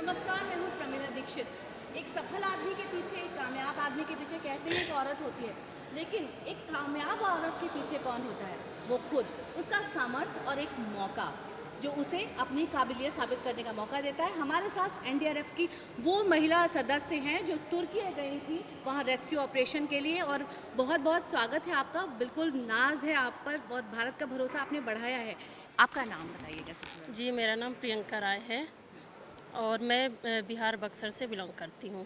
नमस्कार, मैं हूँ प्रमिला दीक्षित। एक सफल आदमी के पीछे, एक कामयाब आदमी के पीछे कहते हैं एक औरत होती है, लेकिन एक कामयाब औरत के पीछे कौन होता है? वो खुद, उसका सामर्थ्य और एक मौका जो उसे अपनी काबिलियत साबित करने का मौका देता है। हमारे साथ एनडीआरएफ की वो महिला सदस्य हैं जो तुर्की गई थी वहाँ रेस्क्यू ऑपरेशन के लिए, और बहुत बहुत स्वागत है आपका। बिल्कुल नाज है आप पर और भारत का भरोसा आपने बढ़ाया है। आपका नाम बताइएगा सबसे पहले। जी, मेरा नाम प्रियंका राय है और मैं बिहार बक्सर से बिलोंग करती हूँ।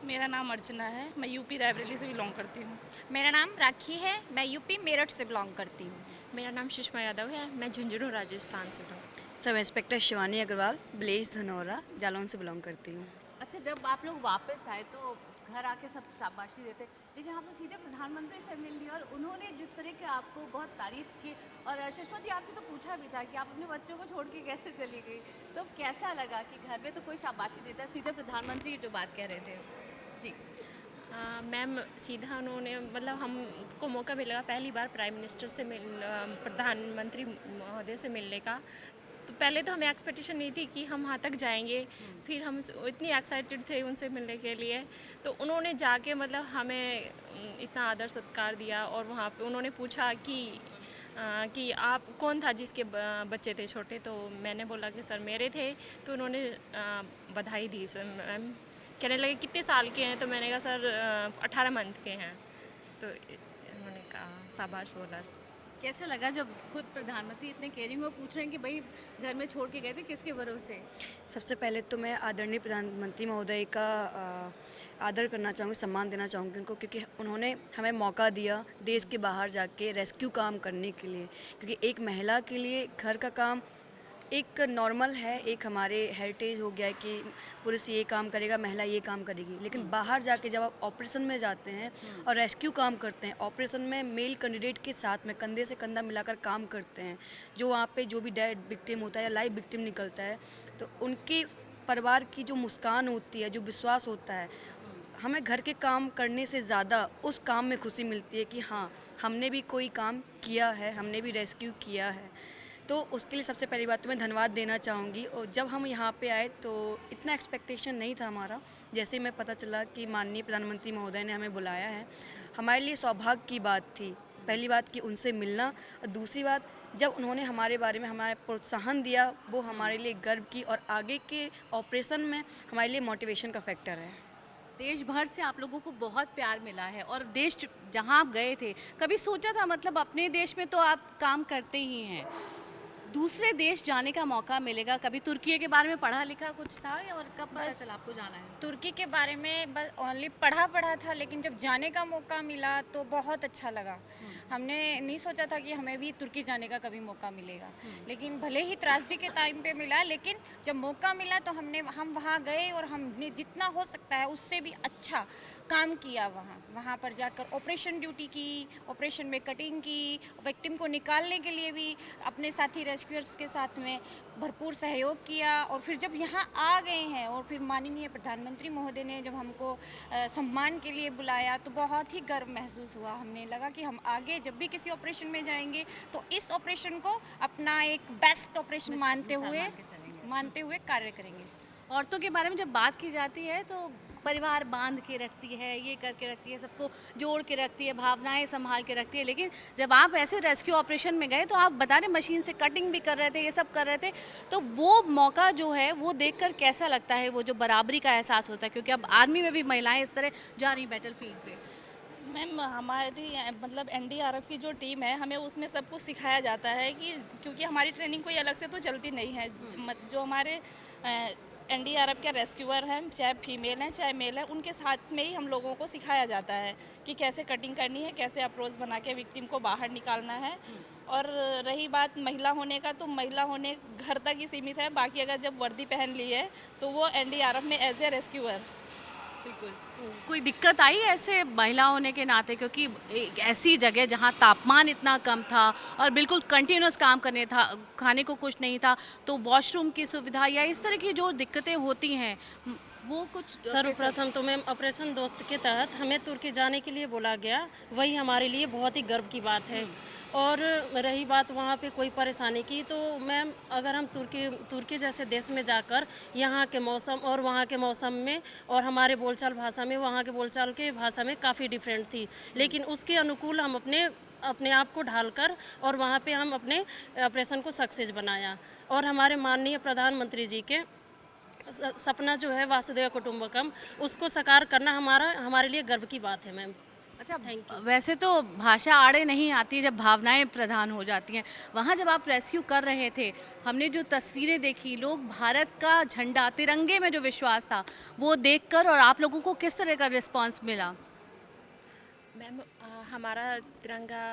मेरा नाम अर्चना है, मैं यूपी रायबरेली से बिलोंग करती हूँ। मेरा नाम राखी है, मैं यूपी मेरठ से बिलोंग करती हूँ। मेरा नाम सुषमा यादव है, मैं झुंझुनू राजस्थान से हूँ। सब इंस्पेक्टर शिवानी अग्रवाल, ब्लेज धनौरा, जालौन से बिलोंग करती हूँ। अच्छा, जब आप लोग वापस आए तो घर आके सब शाबाशी देते, लेकिन आप लोग सीधे प्रधानमंत्री से मिल लिए और उन्होंने जिस तरह के आपको बहुत तारीफ की। और सुषमा जी, आपसे तो पूछा भी था कि आप अपने बच्चों को छोड़ के कैसे चली गई, तो कैसा लगा कि घर में तो कोई शाबाशी देता, सीधे प्रधानमंत्री जो बात कह रहे थे? जी। मैम, सीधा उन्होंने मतलब हमको मौका मिला पहली बार प्राइम मिनिस्टर से प्रधानमंत्री महोदय से मिलने का। तो पहले तो हमें एक्सपेक्टेशन नहीं थी कि हम वहाँ तक जाएंगे, फिर हम इतनी एक्साइटेड थे उनसे मिलने के लिए। तो उन्होंने जाके मतलब हमें इतना आदर सत्कार दिया, और वहाँ पे उन्होंने पूछा कि आप कौन था जिसके बच्चे थे छोटे। तो मैंने बोला कि सर मेरे थे। तो उन्होंने बधाई दी। सर मैम कहने लगे कितने साल के हैं, तो मैंने कहा सर 18 मंथ के हैं। तो उन्होंने कहा शाबाश बोला। कैसा लगा जब खुद प्रधानमंत्री इतने केयरिंग, वो पूछ रहे हैं कि भाई घर में छोड़ के गए थे किसके भरोसे? सबसे पहले तो मैं आदरणीय प्रधानमंत्री महोदय का आदर करना चाहूँगी, सम्मान देना चाहूँगी उनको, क्योंकि उन्होंने हमें मौका दिया देश के बाहर जाके रेस्क्यू काम करने के लिए। क्योंकि एक महिला के लिए घर का काम एक नॉर्मल है, एक हमारे हेरिटेज हो गया है कि पुरुष ये काम करेगा, महिला ये काम करेगी। लेकिन बाहर जाके जब आप ऑपरेशन में जाते हैं और रेस्क्यू काम करते हैं, ऑपरेशन में मेल कैंडिडेट के साथ में कंधे से कंधा मिलाकर काम करते हैं, जो वहाँ पे जो भी डेड विक्टिम होता है या लाइव विक्टिम निकलता है, तो उनके परिवार की जो मुस्कान होती है, जो विश्वास होता है, हमें घर के काम करने से ज़्यादा उस काम में खुशी मिलती है कि हाँ, हमने भी कोई काम किया है, हमने भी रेस्क्यू किया है। तो उसके लिए सबसे पहली बात तो मैं धन्यवाद देना चाहूँगी। और जब हम यहाँ पे आए तो इतना एक्सपेक्टेशन नहीं था हमारा। जैसे ही मैं पता चला कि माननीय प्रधानमंत्री महोदय ने हमें बुलाया है, हमारे लिए सौभाग्य की बात थी। पहली बात कि उनसे मिलना, और दूसरी बात जब उन्होंने हमारे बारे में हमारे प्रोत्साहन दिया, वो हमारे लिए गर्व की और आगे के ऑपरेशन में हमारे लिए मोटिवेशन का फैक्टर है। देश भर से आप लोगों को बहुत प्यार मिला है, और देश जहाँ आप गए थे, कभी सोचा था, मतलब अपने देश में तो आप काम करते ही हैं, दूसरे देश जाने का मौका मिलेगा? कभी तुर्की के बारे में पढ़ा लिखा कुछ था, और कब पता बस चला आपको जाना है? तुर्की के बारे में बस ओनली पढ़ा था, लेकिन जब जाने का मौका मिला तो बहुत अच्छा लगा। हमने नहीं सोचा था कि हमें भी तुर्की जाने का कभी मौका मिलेगा, लेकिन भले ही त्रासदी के टाइम पे मिला, लेकिन जब मौका मिला तो हम वहाँ गए और हमने जितना हो सकता है उससे भी अच्छा काम किया। वहाँ पर जाकर ऑपरेशन ड्यूटी की, ऑपरेशन में कटिंग की, विक्टिम को निकालने के लिए भी अपने साथी रेस्क्यूअर्स के साथ में भरपूर सहयोग किया। और फिर जब यहाँ आ गए हैं और फिर माननीय प्रधानमंत्री महोदय ने जब हमको सम्मान के लिए बुलाया, तो बहुत ही गर्व महसूस हुआ। हमने लगा कि हम आगे जब भी किसी ऑपरेशन में जाएंगे तो इस ऑपरेशन को अपना एक बेस्ट ऑपरेशन मानते हुए कार्य करेंगे। औरतों के बारे में जब बात की जाती है तो परिवार बांध के रखती है, ये करके रखती है, सबको जोड़ के रखती है, भावनाएं संभाल के रखती है। लेकिन जब आप ऐसे रेस्क्यू ऑपरेशन में गए तो आप बता रहे मशीन से कटिंग भी कर रहे थे, ये सब कर रहे थे, तो वो मौका जो है वो देखकर कैसा लगता है? वो जो बराबरी का एहसास होता है, क्योंकि अब आर्मी में भी महिलाएं इस तरह जा रही बैटल फील्ड पे। मैम, हमारी मतलब एनडीआरएफ की जो टीम है, हमें उसमें सब कुछ सिखाया जाता है कि क्योंकि हमारी ट्रेनिंग कोई अलग से तो चलती नहीं है। जो हमारे एनडीआरएफ के रेस्क्यूअर हैं, चाहे फीमेल हैं चाहे मेल हैं, उनके साथ में ही हम लोगों को सिखाया जाता है कि कैसे कटिंग करनी है, कैसे अप्रोच बना के विक्टिम को बाहर निकालना है। और रही बात महिला होने का, तो महिला होने घर तक ही सीमित है। बाकी अगर जब वर्दी पहन ली है तो वो एनडीआरएफ में एज ए रेस्क्यूअर। बिल्कुल। कोई दिक्कत आई ऐसे महिला होने के नाते? क्योंकि एक ऐसी जगह जहाँ तापमान इतना कम था और बिल्कुल कंटिन्यूस काम करने था, खाने को कुछ नहीं था, तो वॉशरूम की सुविधा या इस तरह की जो दिक्कतें होती हैं, वो कुछ सर्वप्रथम तो मैम ऑपरेशन दोस्त के तहत हमें तुर्की जाने के लिए बोला गया, वही हमारे लिए बहुत ही गर्व की बात है। और रही बात वहाँ पे कोई परेशानी की, तो मैम अगर हम तुर्की जैसे देश में जाकर यहाँ के मौसम और वहाँ के मौसम में और हमारे बोलचाल भाषा में वहाँ के बोलचाल के भाषा में काफ़ी डिफरेंट थी, लेकिन उसके अनुकूल हम अपने आप को ढालकर और वहाँ पे हम अपने ऑपरेशन को सक्सेस बनाया। और हमारे माननीय प्रधानमंत्री जी के सपना जो है वासुदेव कुटुंबकम, उसको साकार करना हमारे लिए गर्व की बात है मैम। अच्छा, थैंक यू। वैसे तो भाषा आड़े नहीं आती जब भावनाएं प्रधान हो जाती हैं। वहाँ जब आप रेस्क्यू कर रहे थे, हमने जो तस्वीरें देखी, लोग भारत का झंडा, तिरंगे में जो विश्वास था वो देखकर, और आप लोगों को किस तरह का रिस्पांस मिला? मैम हमारा तिरंगा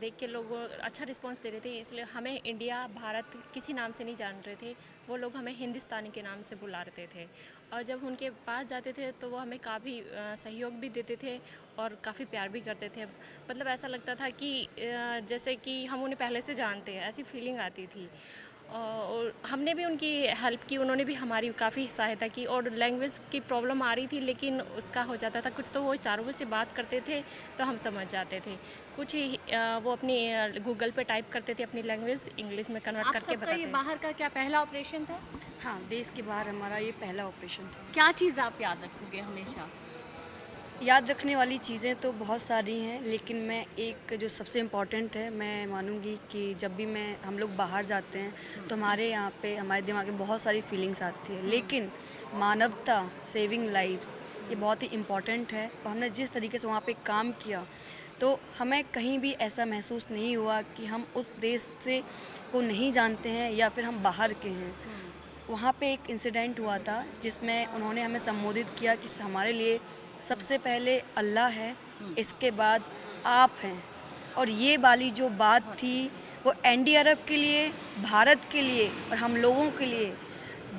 देख के लोग अच्छा रिस्पांस दे रहे थे, इसलिए हमें इंडिया भारत किसी नाम से नहीं जान रहे थे, वो लोग हमें हिंदुस्तानी के नाम से बुला रहे थे। और जब उनके पास जाते थे तो वो हमें काफ़ी सहयोग भी देते थे और काफ़ी प्यार भी करते थे। मतलब ऐसा लगता था कि जैसे कि हम उन्हें पहले से जानते हैं, ऐसी फीलिंग आती थी। और हमने भी उनकी हेल्प की, उन्होंने भी हमारी काफ़ी सहायता की। और लैंग्वेज की प्रॉब्लम आ रही थी, लेकिन उसका हो जाता था कुछ, तो वो इशारों से बात करते थे तो हम समझ जाते थे। कुछ ही वो अपनी गूगल पे टाइप करते थे, अपनी लैंग्वेज इंग्लिश में कन्वर्ट आप करके सबका ये बताते। बाहर का क्या पहला ऑपरेशन था? हाँ, देश के बाहर हमारा ये पहला ऑपरेशन था। क्या चीज़ आप याद रखोगे हमेशा? याद रखने वाली चीज़ें तो बहुत सारी हैं, लेकिन मैं एक जो सबसे इम्पॉर्टेंट है, मैं मानूंगी कि जब भी हम लोग बाहर जाते हैं तो हमारे यहाँ पे हमारे दिमाग में बहुत सारी फीलिंग्स आती है, लेकिन मानवता, सेविंग लाइव्स, ये बहुत ही इम्पॉर्टेंट है। और हमने जिस तरीके से वहाँ पे काम किया, तो हमें कहीं भी ऐसा महसूस नहीं हुआ कि हम उस देश से को नहीं जानते हैं या फिर हम बाहर के हैं। वहाँ पे एक इंसिडेंट हुआ था जिसमें उन्होंने हमें संबोधित किया कि हमारे लिए सबसे पहले अल्लाह है, इसके बाद आप हैं। और ये वाली जो बात थी वो एनडीआरएफ के लिए, भारत के लिए और हम लोगों के लिए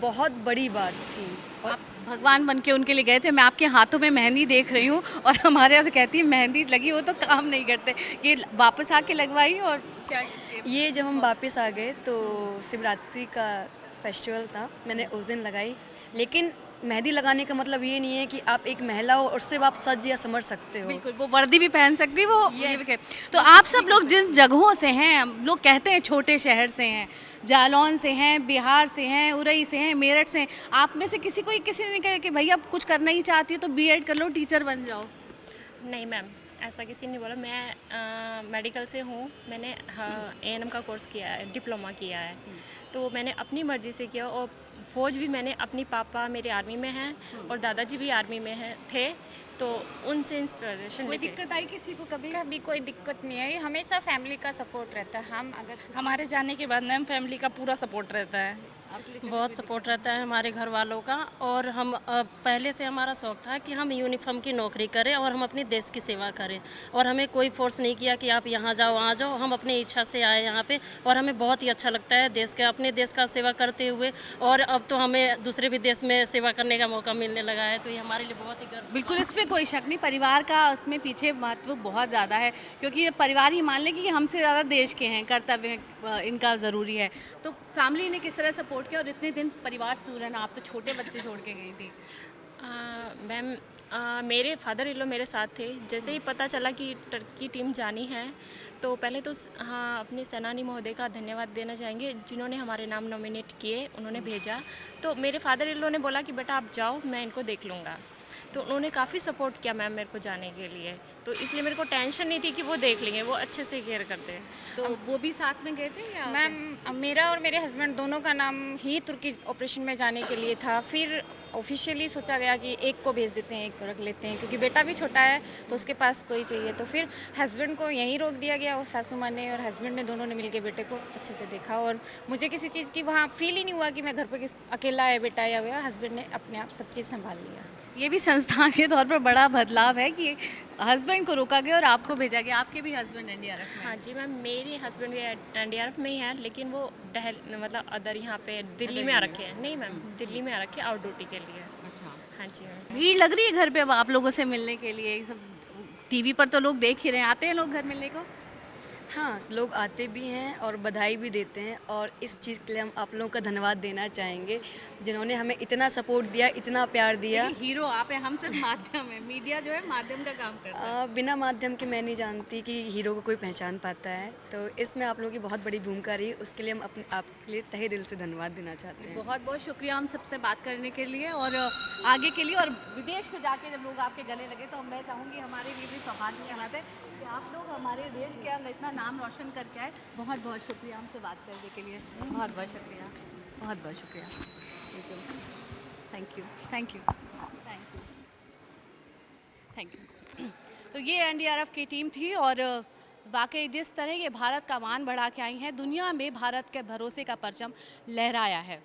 बहुत बड़ी बात थी। और आप भगवान बन के उनके लिए गए थे। मैं आपके हाथों में मेहंदी देख रही हूँ और हमारे यहाँ तो कहती है मेहंदी लगी हो तो काम नहीं करते, ये वापस आके लगवाई। और क्या ये जब हम वापस आ गए तो शिवरात्रि का फेस्टिवल था, मैंने उस दिन लगाई। लेकिन मेहंदी लगाने का मतलब ये नहीं है कि आप एक महिला हो और सिर्फ आप सज या समझ सकते हो। बिल्कुल, वो वर्दी भी पहन सकती है, वो ये भी तो आप सब लोग जिन जगहों से हैं, लोग कहते हैं छोटे शहर से हैं, जालौन से हैं, बिहार से हैं, उरई से हैं, मेरठ से हैं, आप में से किसी ने कहा कि भैया आप कुछ करना ही चाहती हो तो बीएड कर लो, टीचर बन जाओ? नहीं मैम, ऐसा किसी ने बोला। मैं मेडिकल से हूँ, मैंने एएनएम का कोर्स किया है, डिप्लोमा किया है, तो मैंने अपनी मर्ज़ी से किया। और फ़ौज भी मैंने, अपनी पापा मेरे आर्मी में हैं और दादाजी भी आर्मी में थे, तो उनसे इंस्पिरेशन कोई लेके। दिक्कत आई किसी को कभी? कभी कोई दिक्कत नहीं है, हमेशा फैमिली का सपोर्ट रहता है। हम अगर हमारे जाने के बाद मैम फैमिली का पूरा सपोर्ट रहता है, बहुत सपोर्ट रहता है हमारे घर वालों का। और हम पहले से हमारा शौक था कि हम यूनिफॉर्म की नौकरी करें और हम अपने देश की सेवा करें, और हमें कोई फोर्स नहीं किया कि आप यहाँ जाओ वहाँ जाओ। हम अपनी इच्छा से आए यहाँ पे और हमें बहुत ही अच्छा लगता है अपने देश का सेवा करते हुए। और अब तो हमें दूसरे भी देश में सेवा करने का मौका मिलने लगा है, तो ये हमारे लिए बहुत ही गर्व। बिल्कुल, इसमें कोई शक नहीं, परिवार का उसमें पीछे महत्व बहुत ज़्यादा है, क्योंकि ये परिवार ही मान लें कि हमसे ज़्यादा देश के हैं, कर्तव्य इनका ज़रूरी है। तो फैमिली ने किस तरह सपोर्ट किया और इतने दिन परिवार से दूर रहना, आप तो छोटे बच्चे छोड़ के गई थी? मैम मेरे फादर इन लॉ मेरे साथ थे। जैसे ही पता चला कि टर्की टीम जानी है, तो पहले तो हाँ अपने सेनानी महोदय का धन्यवाद देना चाहेंगे, जिन्होंने हमारे नाम नॉमिनेट किए, उन्होंने भेजा। तो मेरे फादर इन लॉ ने बोला कि बेटा आप जाओ, मैं इनको देख लूँगा। तो उन्होंने काफ़ी सपोर्ट किया मैम मेरे को जाने के लिए, तो इसलिए मेरे को टेंशन नहीं थी कि वो देख लेंगे, वो अच्छे से केयर करते हैं। तो वो भी साथ में गए थे या? मैम मेरा और मेरे हस्बैंड दोनों का नाम ही तुर्की ऑपरेशन में जाने के लिए था। फिर ऑफिशियली सोचा गया कि एक को भेज देते हैं, एक को रख लेते हैं, क्योंकि बेटा भी छोटा है तो उसके पास कोई चाहिए। तो फिर हस्बैंड को यहीं रोक दिया गया, वो सासू माँ ने और हस्बैंड ने दोनों ने मिलकर बेटे को अच्छे से देखा। और मुझे किसी चीज़ की वहाँ फील ही नहीं हुआ कि मैं घर पर अकेला है बेटा या हुआ। हस्बैंड ने अपने आप सब चीज़ संभाल लिया। ये भी संस्थान के तौर पर बड़ा बदलाव है कि हस्बैंड को रोका गया और आपको भेजा गया। आपके भी हस्बैंड एनडीआरएफ में? हाँ जी मैम, मेरे हस्बैंड भी एनडीआरएफ में ही है, लेकिन वो मतलब अदर यहाँ पे दिल्ली में आ रखे हैं। नहीं मैम, दिल्ली में आ रखे आउट ड्यूटी के लिए। अच्छा, हाँ जी मैम। भीड़ लग रही है घर पे अब आप लोगों से मिलने के लिए? सब टीवी पर तो लोग देख ही रहे हैं, आते हैं लोग घर मिलने को? हाँ, लोग आते भी हैं और बधाई भी देते हैं, और इस चीज़ के लिए हम आप लोगों का धन्यवाद देना चाहेंगे जिन्होंने हमें इतना सपोर्ट दिया, इतना प्यार दिया। देखिए, हीरो आप हैं, हम सिर्फ माध्यम है, मीडिया जो है माध्यम का काम करता है। बिना माध्यम के मैं नहीं जानती कि हीरो को कोई पहचान पाता है, तो इसमें आप लोगों की बहुत बड़ी भूमिका रही, उसके लिए हम अपने आपके लिए तहे दिल से धन्यवाद देना चाहते हैं। बहुत बहुत शुक्रिया हम सबसे बात करने के लिए और आगे के लिए, और विदेश में जाके जब लोग आपके गले लगे तो मैं चाहूँगी हमारे लिए भी सौभाग्य की बात है कि आप लोग हमारे देश के अंदर इतना नाम रोशन करके आए। बहुत बहुत शुक्रिया हमसे बात करने के लिए, बहुत बहुत शुक्रिया, बहुत बहुत शुक्रिया। Thank you, thank you, thank you, thank you. तो ये एनडीआरएफ की टीम थी और वाकई जिस तरह ये भारत का मान बढ़ा के आई हैं, दुनिया में भारत के भरोसे का परचम लहराया है।